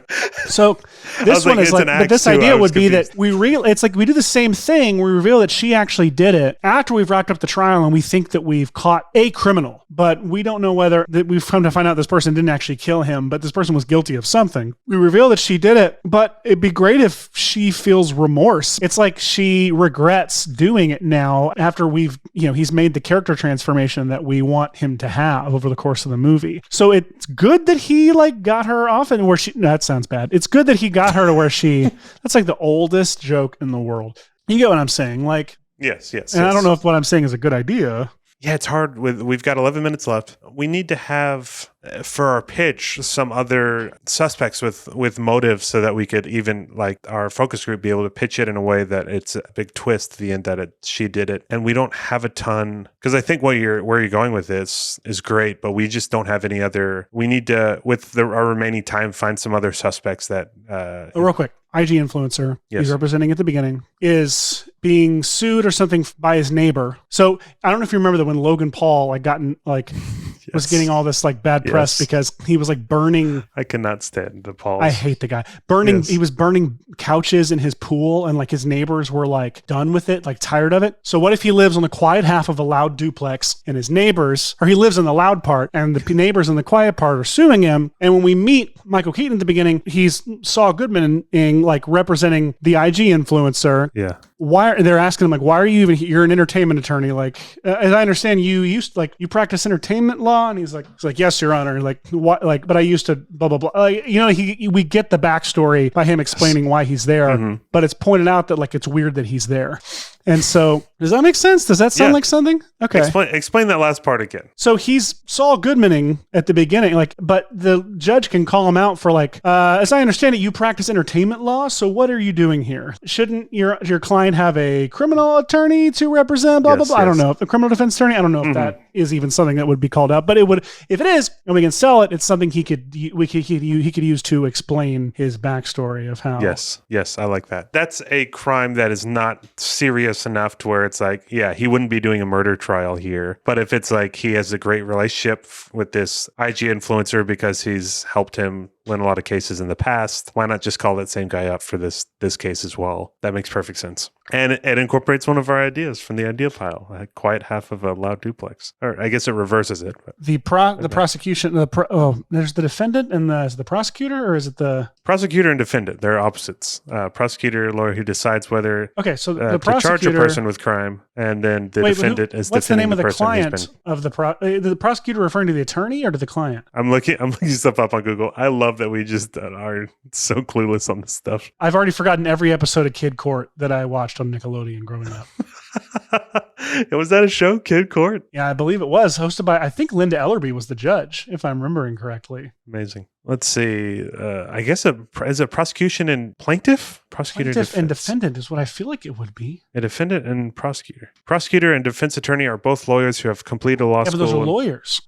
So this one is but this idea would be that it's we do the same thing. We reveal that she actually did it after we've wrapped up the trial and we think that we've caught a criminal, but we don't know whether that we've come to find out this person didn't actually kill him, but this person was guilty of something. We reveal that she did it, but it'd be great if she feels remorse. It's like she regrets doing it now after he's made the character transformation that we want him to have over the course of the movie. So it's good that he got her off and where she, no, that sounds bad. It's good that he got her to where that's the oldest joke in the world. You get what I'm saying? Yes. And I don't know if what I'm saying is a good idea. Yeah, it's hard. We've got 11 minutes left. We need to have, for our pitch, some other suspects with motive so that we could even, like, our focus group be able to pitch it in a way that it's a big twist at the end that she did it. And we don't have a ton, because I think where you're going with this is great, but we just don't have any other. We need to, with our remaining time, find some other suspects that. Real quick. IG influencer he's representing at the beginning is being sued or something by his neighbor. So I don't know if you remember that when Logan Paul was getting all this like bad press because he was like burning. I cannot stand the Pauls. I hate the guy. He was burning couches in his pool, and like his neighbors were like done with it, like tired of it. So what if he lives on the quiet half of a loud duplex and his neighbors, or he lives in the loud part and the neighbors in the quiet part are suing him. And when we meet Michael Keaton at the beginning, he's Saul Goodman in like representing the IG influencer. Yeah. Why they're asking him like, why are you even here? You're an entertainment attorney. Like, as I understand, you practice entertainment law, and he's like, yes, Your Honor. Like, what? Like, but I used to blah blah blah. Like, we get the backstory by him explaining why he's there, but it's pointed out that like it's weird that he's there. And so, does that make sense? Does that sound like something? Okay. Explain that last part again. So he's Saul Goodmaning at the beginning, like, but the judge can call him out for like, as I understand it, you practice entertainment law. So what are you doing here? Shouldn't your client have a criminal attorney to represent? Blah blah blah. I don't know. A criminal defense attorney. I don't know if that is even something that would be called out, but it would. If it is, and we can sell it, it's something he could use to explain his backstory of how. Yes, I like that. That's a crime that is not serious enough to where it's like, yeah, he wouldn't be doing a murder trial here. But if it's like he has a great relationship with this IG influencer because he's helped him win a lot of cases in the past, why not just call that same guy up for this case as well? That makes perfect sense. And it incorporates one of our ideas from the idea pile, a quiet half of a loud duplex. Or I guess it reverses it. But the prosecution, there's the defendant and is it the prosecutor, or is it the... Prosecutor and defendant, they're opposites. Prosecutor, lawyer who decides whether the prosecutor, to charge a person with crime, and then the defendant is what's the name of the person client of the prosecutor referring to the attorney or to the client? I'm looking stuff up on Google. I love that we just are so clueless on this stuff. I've already forgotten every episode of Kid Court that I watched on Nickelodeon growing up. Was that a show, Kid Court? Yeah, I believe it was hosted by, I think Linda Ellerby was the judge, if I'm remembering correctly. Amazing. Let's see. I guess is it prosecution and plaintiff? Plaintiff and defendant is what I feel like it would be. A defendant and prosecutor. Prosecutor and defense attorney are both lawyers who have completed a law school. Yeah, but those are lawyers.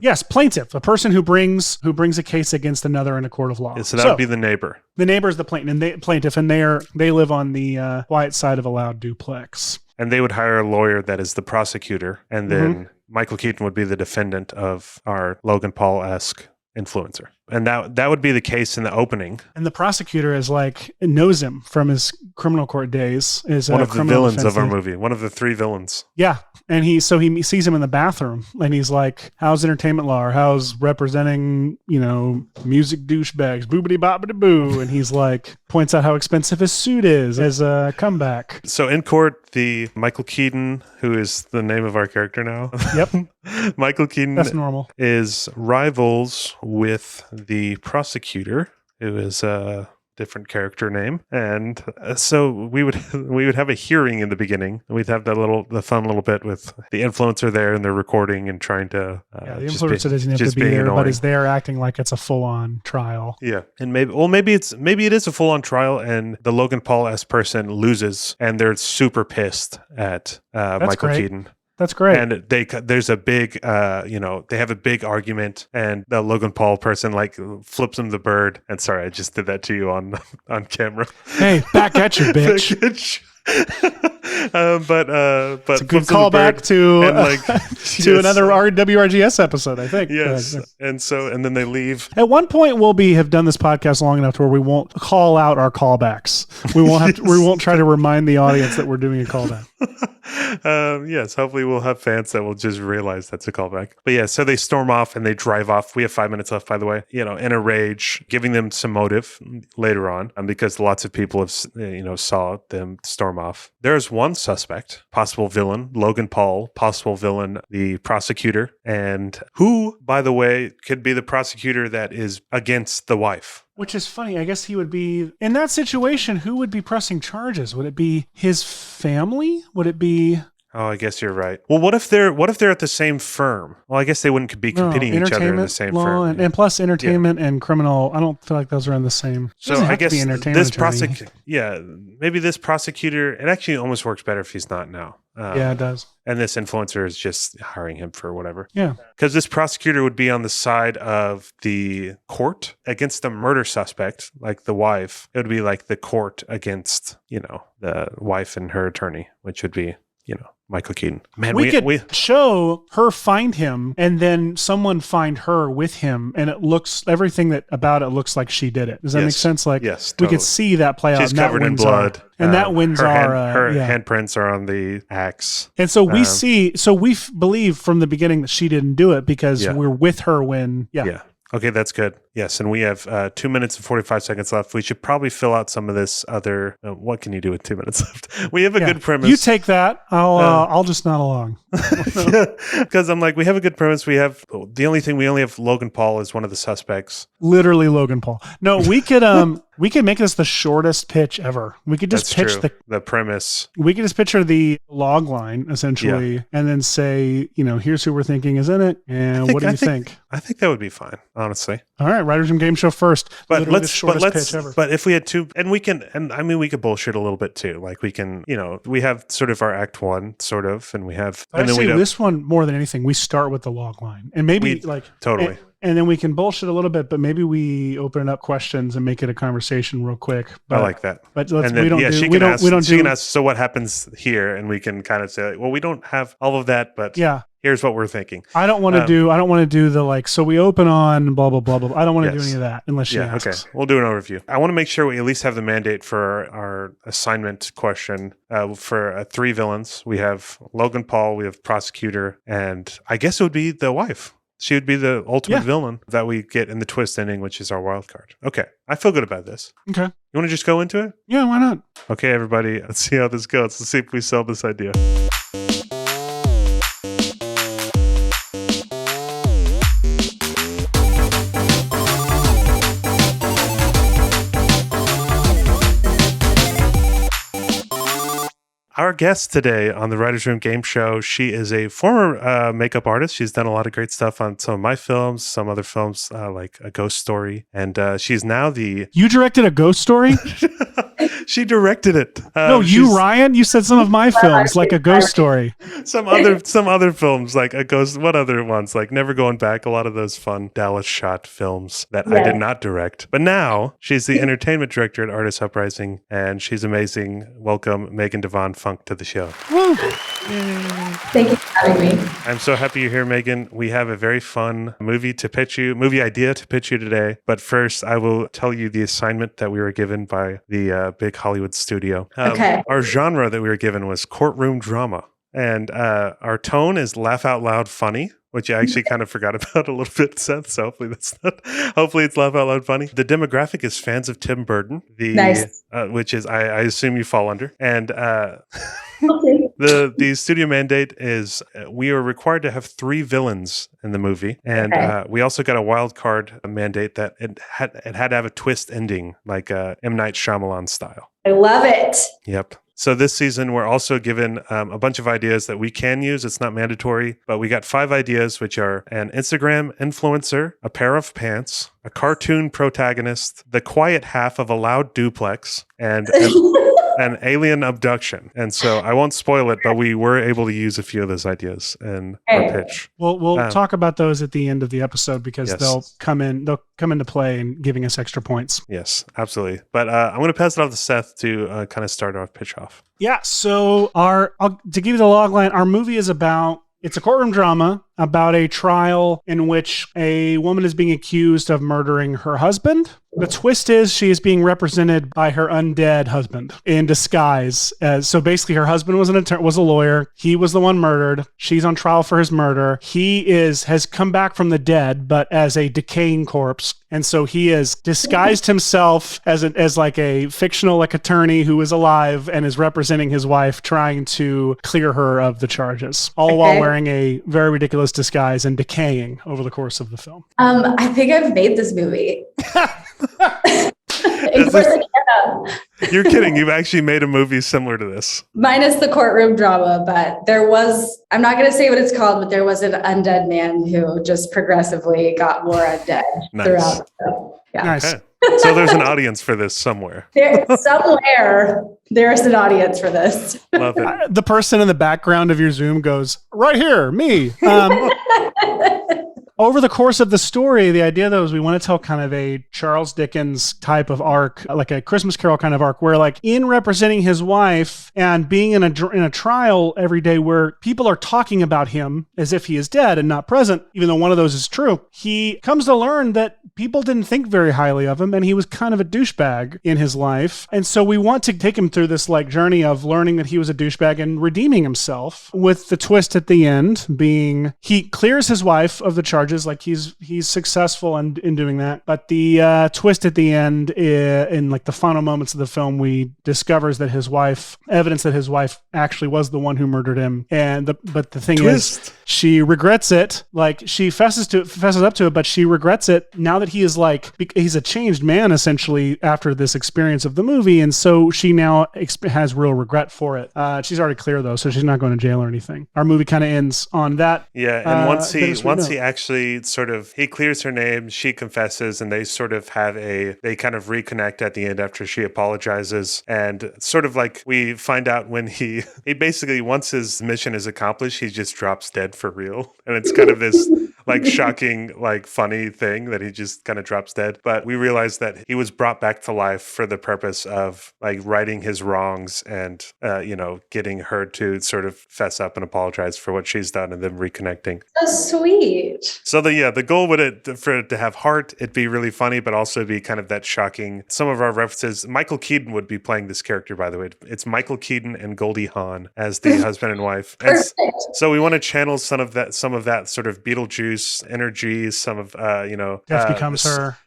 Yes, plaintiff, a person who brings a case against another in a court of law. Yeah, so that would be the neighbor. The neighbor is the plaintiff, and they live on the quiet side of a loud duplex. And they would hire a lawyer that is the prosecutor, and then Michael Keaton would be the defendant of our Logan Paul-esque influencer. And that would be the case in the opening. And the prosecutor is like, knows him from his criminal court days. Is one of the villains of our movie. One of the three villains. Yeah. And he sees him in the bathroom and he's like, how's entertainment law? Or how's representing, music douchebags, boobity boppity boo. And he's like, points out how expensive his suit is as a comeback. So in court, the Michael Keaton, who is the name of our character now. Yep. Michael Keaton That's normal. Is rivals with the prosecutor, who is a different character name, and so we would have a hearing in the beginning. We'd have the fun little bit with the influencer there, and they're recording and trying to. The influencer doesn't have to be there, but is there acting like it's a full-on trial. Yeah, and maybe it is a full-on trial, and the Logan Paul-esque person loses, and they're super pissed at Michael Keaton. That's great. And there's a big, they have a big argument, and the Logan Paul person like flips him the bird. And sorry, I just did that to you on camera. Hey, back at you, bitch. But it's a good callback to another WRGS episode, I think. Yes, and then they leave. At one point, we'll have done this podcast long enough to where we won't call out our callbacks. We won't try to remind the audience that we're doing a callback. Yes, hopefully we'll have fans that will just realize that's a callback. But yeah, so they storm off and they drive off. We have 5 minutes left, by the way. In a rage, giving them some motive later on, because lots of people have saw them storm off. There's one suspect, possible villain, Logan Paul, possible villain, the prosecutor, and who, by the way, could be the prosecutor that is against the wife. Which is funny. I guess he would be, in that situation, who would be pressing charges? Would it be his family? Would it be... Oh, I guess you're right. Well, what if they're at the same firm? Well, I guess they wouldn't be competing each other in the same firm. And plus entertainment and criminal, I don't feel like those are in the same. So I guess this maybe this prosecutor, it actually almost works better if he's not now. Yeah, it does. And this influencer is just hiring him for whatever. Yeah. Because this prosecutor would be on the side of the court against the murder suspect, like the wife. It would be like the court against, the wife and her attorney, which would be, Michael Keaton. Man, we could show her find him and then someone find her with him, and everything about it looks like she did it. Does that make sense? Like, yes, totally. We could see that play out. She's covered in blood. That wins her handprints are on the axe. And so we believe from the beginning that she didn't do it because we're with her when. Yeah. Okay, that's good. Yes, and we have 2 minutes and 45 seconds left. We should probably fill out some of this other... what can you do with 2 minutes left? We have a good premise. You take that. I'll just nod along. Because I'm like, we have a good premise. We have... The only thing, we only have Logan Paul as one of the suspects. Literally Logan Paul. No, we could make this the shortest pitch ever. We could just pitch the premise. We could just picture the log line, essentially, and then say, here's who we're thinking is in it, and what do you think? I think that would be fine, honestly. All right, Writers Room Game Show first. But but if we had two, and we could bullshit a little bit too. Like we can, we have sort of our act one, sort of, and we have. And then this one more than anything, we start with the log line, and maybe totally. And then we can bullshit a little bit, but maybe we open it up questions and make it a conversation real quick. But, I like that. But she can ask, so what happens here? And we can kind of say, well, we don't have all of that, but here's what we're thinking. I don't want to do the so we open on blah, blah, blah, blah. I don't want to do any of that unless she asks. Okay. We'll do an overview. I want to make sure we at least have the mandate for our assignment question for 3 villains. We have Logan Paul, we have prosecutor, and I guess it would be the wife. She would be the ultimate villain that we get in the twist ending, which is our wild card. Okay. I feel good about this. Okay. You want to just go into it? Yeah, why not? Okay, everybody. Let's see how this goes. Let's see if we sell this idea. Our guest today on the Writers Room Game Show, she is a former makeup artist. She's done a lot of great stuff on some of my films, some other films like A Ghost Story. And she's now the... You directed A Ghost Story? She directed it. No, Ryan? You said some of my films, like A Ghost Story. Some other films, like A Ghost... What other ones? Like Never Going Back. A lot of those fun Dallas shot films that I did not direct. But now she's the entertainment director at Artist Uprising, and she's amazing. Welcome, Megan Devon Funk, to the show. Woo. Thank you for having me. I'm so happy you're here, Megan. We have a very fun movie idea to pitch you today. But first, I will tell you the assignment that we were given by the big Hollywood studio. Okay. Our genre that we were given was courtroom drama. And our tone is laugh out loud funny, which I actually kind of forgot about a little bit, Seth. So hopefully it's laugh out loud funny. The demographic is fans of Tim Burton, which is I assume you fall under. And the studio mandate is we are required to have 3 villains in the movie, and we also got a wild card mandate that it had to have a twist ending, like M. Night Shyamalan style. I love it. Yep. So this season, we're also given a bunch of ideas that we can use. It's not mandatory, but we got 5 ideas, which are an Instagram influencer, a pair of pants, a cartoon protagonist, the quiet half of a loud duplex, and an alien abduction. And so I won't spoil it, but we were able to use a few of those ideas in our pitch. We'll talk about those at the end of the episode because they'll come into play and giving us extra points. Yes, absolutely. But I'm going to pass it off to Seth to kind of start our pitch off. Yeah. So to give you the log line, our movie is it's a courtroom drama about a trial in which a woman is being accused of murdering her husband. The twist is she is being represented by her undead husband in disguise. So basically her husband was a lawyer. He was the one murdered. She's on trial for his murder. He has come back from the dead, but as a decaying corpse. And so he has disguised himself as like a fictional attorney who is alive and is representing his wife, trying to clear her of the charges, all while wearing a very ridiculous disguise and decaying over the course of the film. I think I've made this movie. It's course I can. You're kidding. You've actually made a movie similar to this. Minus the courtroom drama, but there was, I'm not going to say what it's called, but there was an undead man who just progressively got more undead throughout the film. Yeah. Nice. Okay. So there's an audience for this somewhere. Somewhere there is an audience for this. Love it. The person in the background of your Zoom goes, right here, me. Over the course of the story, the idea, though, is we want to tell kind of a Charles Dickens type of arc, like a Christmas Carol kind of arc, where like in representing his wife and being in a trial every day where people are talking about him as if he is dead and not present, even though one of those is true, he comes to learn that people didn't think very highly of him and he was kind of a douchebag in his life. And so we want to take him through this like journey of learning that he was a douchebag and redeeming himself, with the twist at the end being he clears his wife of the charges. Like he's successful in doing that, but the twist at the end, in like the final moments of the film, we discovers that evidence that his wife actually was the one who murdered him. But the thing is, she regrets it. Like she fesses up to it, but she regrets it now that he is like, he's a changed man essentially after this experience of the movie, and so she now has real regret for it. She's already clear though, so she's not going to jail or anything. Our movie kind of ends on that. Yeah, and once he actually he clears her name, she confesses, and they sort of they kind of reconnect at the end after she apologizes. And sort of like we find out when he basically, once his mission is accomplished, he just drops dead for real. And it's kind of this like shocking, like funny thing that he just kind of drops dead. But we realize that he was brought back to life for the purpose of like righting his wrongs and, getting her to sort of fess up and apologize for what she's done and then reconnecting. So sweet. So the goal for it to have heart, it'd be really funny, but also be kind of that shocking. Some of our references, Michael Keaton would be playing this character, by the way. It's Michael Keaton and Goldie Hawn as the husband and wife. And so we want to channel some of that sort of Beetlejuice energy, some of Death Becomes Her.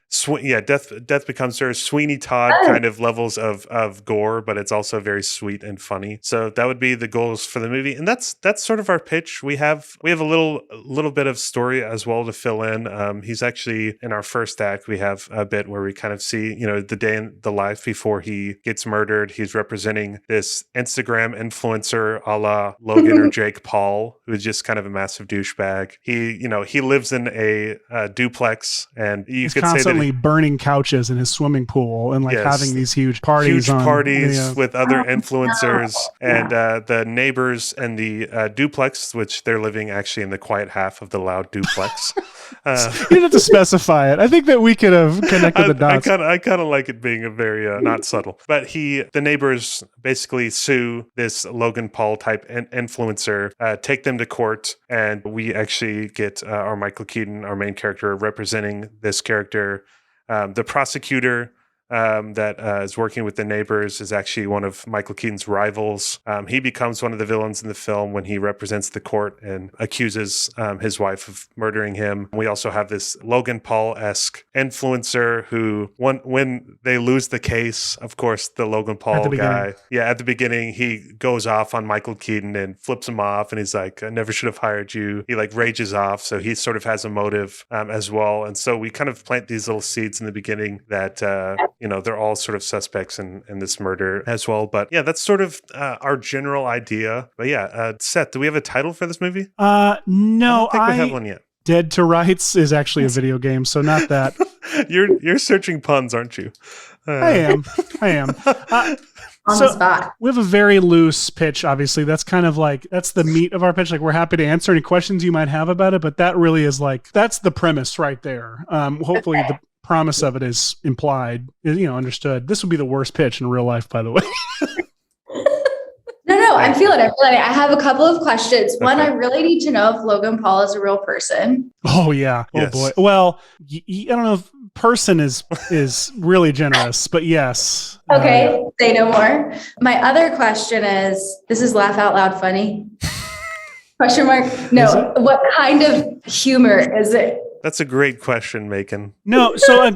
Death Becomes Her, Sweeney Todd kind of levels of gore, but it's also very sweet and funny. So that would be the goals for the movie, and that's sort of our pitch. We have a little bit of story as well to fill in. He's actually in our first act. We have a bit where we kind of see the day in the life before he gets murdered. He's representing this Instagram influencer a la Logan or Jake Paul, who's just kind of a massive douchebag. He lives in a duplex, and you could say that burning couches in his swimming pool and having these huge parties with other influencers and the neighbors and the duplex, which they're living actually in the quiet half of the loud duplex. You didn't have to specify it. I think that we could have connected the dots. I kind of like it being a very not subtle. But the neighbors basically sue this Logan Paul type influencer, take them to court, and we actually get our Michael Keaton, our main character, representing this character. The prosecutor that is working with the neighbors is actually one of Michael Keaton's rivals. He becomes one of the villains in the film when he represents the court and accuses his wife of murdering him. We also have this Logan Paul-esque influencer who, when they lose the case, of course, the Logan Paul guy, at the beginning, he goes off on Michael Keaton and flips him off, and he's like, I never should have hired you. He like rages off, so he sort of has a motive as well. And so we kind of plant these little seeds in the beginning that they're all sort of suspects in this murder as well. But yeah, that's sort of our general idea. But yeah, Seth, do we have a title for this movie? No, I don't think we have one yet. Dead to Rights is actually a video game, so not that. You're searching puns, aren't you? I am. On the spot. We have a very loose pitch, obviously. That's kind of that's the meat of our pitch. Like, we're happy to answer any questions you might have about it, but that really is that's the premise right there. Hopefully the promise of it is implied, understood. This would be the worst pitch in real life, by the way. No, I feel it. I have a couple of questions. Okay. One, I really need to know if Logan Paul is a real person. Oh, yeah. Yes. Oh, boy. Well, I don't know if person is really generous, but yes. Okay, say no more. My other question is, this is laugh out loud funny? Question mark? No. What kind of humor is it? That's a great question, Macon. No, so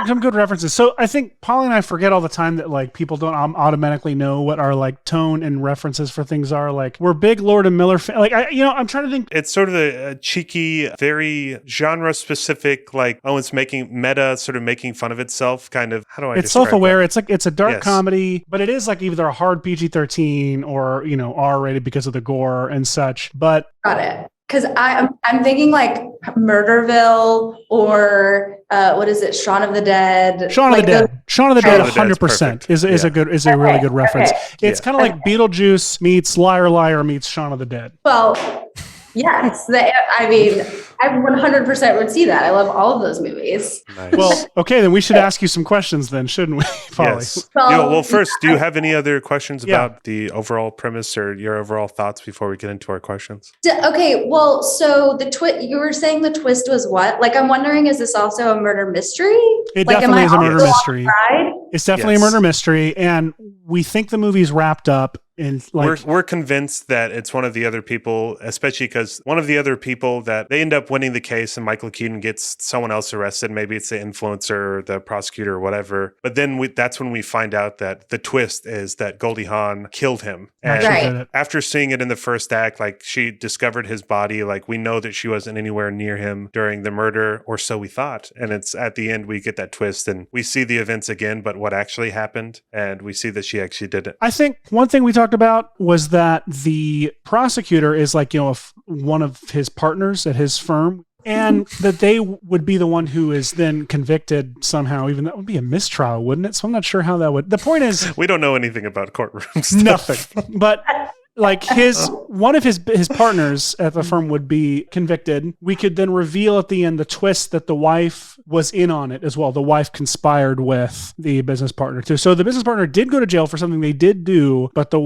some good references. So I think Polly and I forget all the time that like people don't automatically know what our like tone and references for things are. Like we're big Lord and Miller fan. Like I'm trying to think. It's sort of a cheeky, very genre specific. Like it's making meta, sort of making fun of itself. Kind of. How do I? It's self-aware. That? It's a dark comedy, but it is like either a hard PG-13 or R-rated because of the gore and such. But got it. Because I'm thinking like Murderville or what is it? Shaun of the Dead. Shaun of the Dead. Shaun of the Dead 100% is a really good reference. Okay. It's kind of like Beetlejuice meets Liar Liar meets Shaun of the Dead. Well, yes. I 100% would see that. I love all of those movies. Nice. Well, okay, then we should ask you some questions then, shouldn't we, Polly? Yes. Well, first, do you have any other questions about the overall premise or your overall thoughts before we get into our questions? Okay, well, so you were saying the twist was what? Like, I'm wondering, is this also a murder mystery? It definitely is a murder mystery. It's definitely a murder mystery, and we think the movie's wrapped up. And we're convinced that it's one of the other people, especially because one of the other people that they end up winning the case and Michael Keaton gets someone else arrested. Maybe it's the influencer or the prosecutor or whatever. But then that's when we find out that the twist is that Goldie Hawn killed him. And after seeing it in the first act, like she discovered his body, like we know that she wasn't anywhere near him during the murder, or so we thought. And it's at the end we get that twist and we see the events again, but what actually happened. And we see that she actually did it. I think one thing we talked about was that the prosecutor is like, one of his partners at his firm, and that they would be the one who is then convicted somehow. Even that would be a mistrial, wouldn't it? So I'm not sure how that would. The point is, we don't know anything about courtrooms. Nothing. But like one of his partners at the firm would be convicted. We could then reveal at the end the twist that the wife was in on it as well. The wife conspired with the business partner too. So the business partner did go to jail for something they did do, but the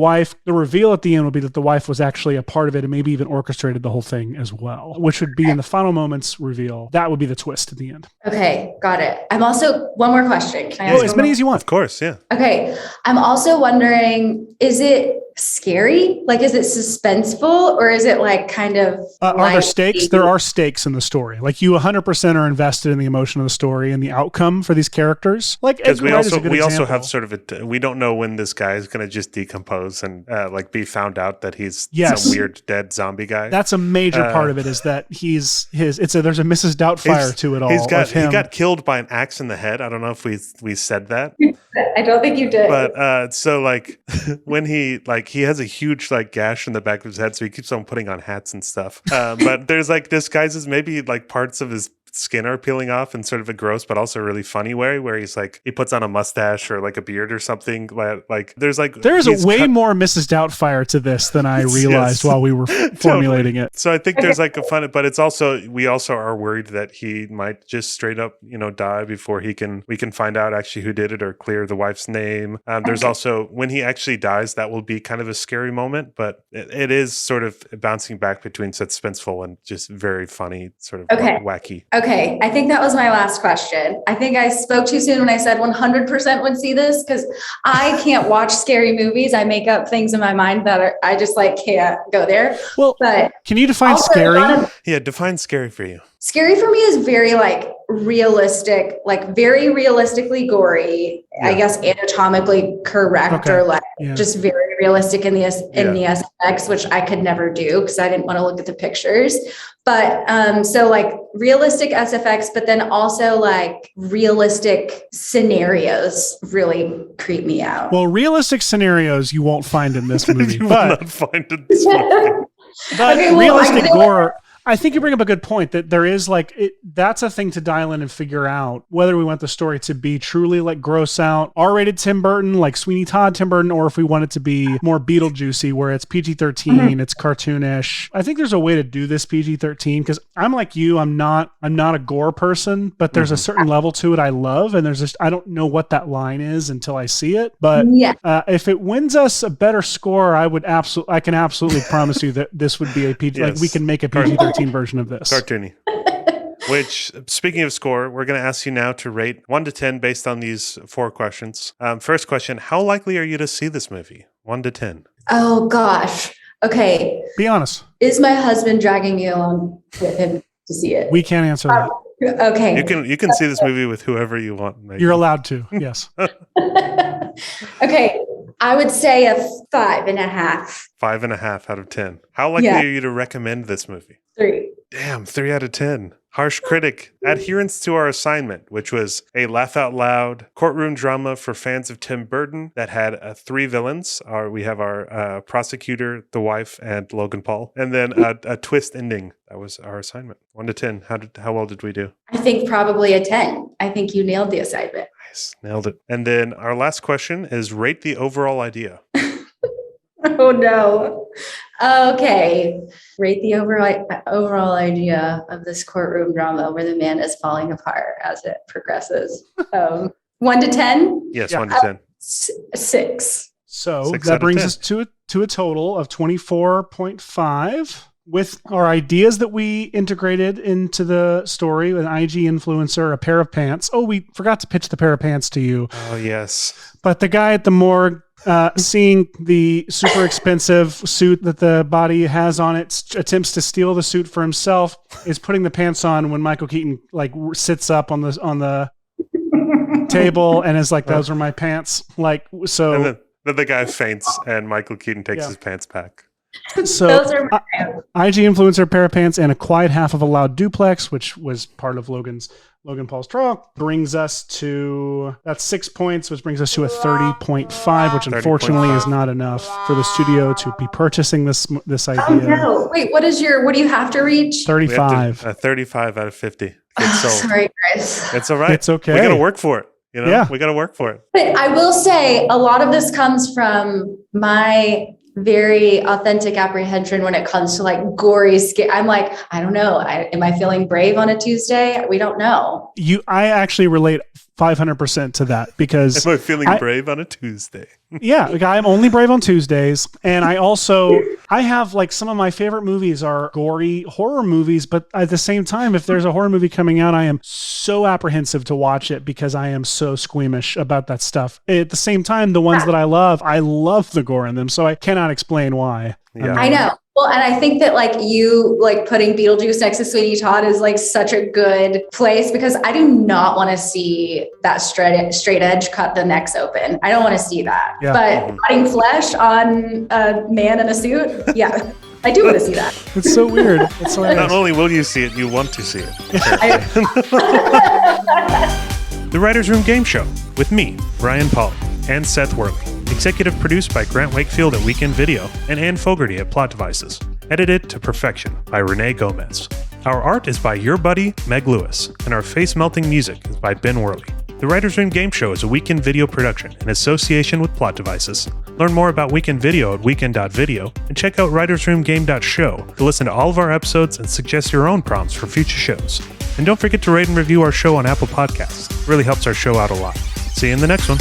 reveal at the end would be that the wife was actually a part of it and maybe even orchestrated the whole thing as well, which would be in the final moments reveal. That would be the twist at the end. Okay, got it. I'm also, one more question. Can I ask as many as you want. Of course, yeah. Okay, I'm also wondering, is it scary? Like, is it suspenseful or is it like kind of are there stakes? There are stakes in the story. Like you 100% are invested in the emotion of the story and the outcome for these characters. Like because we also have sort of we don't know when this guy is going to just decompose and like be found out that he's some weird dead zombie guy. That's a major part of it, is that there's a Mrs. Doubtfire to it all. He got killed by an axe in the head. I don't know if we said that. I don't think you did. But so like when he has a huge like gash in the back of his head, so he keeps on putting on hats and stuff. But there's like disguises, maybe like parts of his skin are peeling off in sort of a gross but also really funny way, where he's like he puts on a mustache or like a beard or something. Like there's a way more Mrs. Doubtfire to this than I realized while we were formulating it. So I think there's like a fun, but it's also we also are worried that he might just straight up die before we can find out actually who did it or clear the wife's name. There's also when he actually dies, that will be kind of a scary moment, but it is sort of bouncing back between suspenseful and just very funny, sort of wacky. Okay, I think that was my last question. I think I spoke too soon when I said 100% would see this, because I can't watch scary movies. I make up things in my mind that I just like can't go there. Well, but can you define scary? Define scary for you. Scary for me is very like realistic, like very realistically gory, I guess anatomically correct, or like just very realistic in the SFX, which I could never do because I didn't want to look at the pictures. But so like realistic SFX, but then also like realistic scenarios really creep me out. Well, realistic scenarios you won't find in this movie. You will not find in this movie. But realistic gore. I think you bring up a good point that there is that's a thing to dial in and figure out whether we want the story to be truly like gross out, R-rated Tim Burton, like Sweeney Todd Tim Burton, or if we want it to be more Beetlejuicy where it's PG-13, it's cartoonish. I think there's a way to do this PG-13 because I'm like you, I'm not a gore person, but there's a certain level to it I love, and I don't know what that line is until I see it. But if it wins us a better score, I can absolutely promise you that this would be a PG. Like we can make a PG-13 version of this. Cartoony. Which, speaking of score, we're going to ask you now to rate 1 to 10 based on these 4 questions. First question, how likely are you to see this movie? 1 to 10. Oh, gosh. Okay. Be honest. Is my husband dragging me along with him to see it. We can't answer that. Okay. You can see this movie with whoever you want. Megan. You're allowed to. Yes. Okay. I would say a 5.5. 5.5 out of 10. How likely are you to recommend this movie? 3. Damn, 3 out of 10. Harsh critic. Adherence to our assignment, which was a laugh out loud courtroom drama for fans of Tim Burton that had 3 villains. We have our prosecutor, the wife, and Logan Paul, and then a twist ending. That was our assignment. 1 to 10. How well did we do? I think probably a 10. I think you nailed the assignment. Nice, nailed it. And then our last question is rate the overall idea. Oh no. Okay. Rate the overall idea of this courtroom drama where the man is falling apart as it progresses. 1 to 10? Yes, 1 to 10. 6. So that brings us to a total of 24.5. With our ideas that we integrated into the story, an IG influencer, a pair of pants. Oh, we forgot to pitch the pair of pants to you. Oh, yes. But the guy at the morgue, seeing the super expensive suit that the body has on it, attempts to steal the suit for himself, is putting the pants on when Michael Keaton sits up on the table and is like, "Those are my pants." So. And then the guy faints and Michael Keaton takes his pants back. So those are my pants. IG influencer, pair of pants, and a quiet half of a loud duplex, which was part of Logan Paul's trial, brings us to, that's 6 points, which brings us to a 30.5, which unfortunately is not enough for the studio to be purchasing this idea. Oh no! Wait, what do you have to reach? 35. 35 out of 50. Sorry, Chris. It's all right. It's okay. We got to work for it. We got to work for it. But I will say a lot of this comes from my very authentic apprehension when it comes to gory scare. I'm like, I don't know. Am I feeling brave on a Tuesday? We don't know. I actually relate 500% to that because am I feeling brave on a Tuesday? Yeah, I'm only brave on Tuesdays, and I have some of my favorite movies are gory horror movies, but at the same time, if there's a horror movie coming out, I am so apprehensive to watch it because I am so squeamish about that stuff. At the same time, the ones that I love the gore in them, so I cannot explain why. Yeah. I know. Well, and I think that you putting Beetlejuice next to Sweeney Todd is such a good place because I do not want to see that straight edge cut the necks open. I don't want to see that. Yeah. But cutting flesh on a man in a suit, yeah, I do want to see that. It's so weird. It's hilarious. Not only will you see it, you want to see it. The Writers Room Game Show with me, Ryan Pollock, and Seth Worley. Executive produced by Grant Wakefield at Weekend Video and Ann Fogerty at Plot Devices. Edited to perfection by Rene Gomez. Our art is by your buddy, Meg Lewis, and our face-melting music is by Ben Worley. The Writers Room Game Show is a Weekend Video production in association with Plot Devices. Learn more about Weekend Video at weekend.video and check out writersroomgame.show to listen to all of our episodes and suggest your own prompts for future shows. And don't forget to rate and review our show on Apple Podcasts. It really helps our show out a lot. See you in the next one.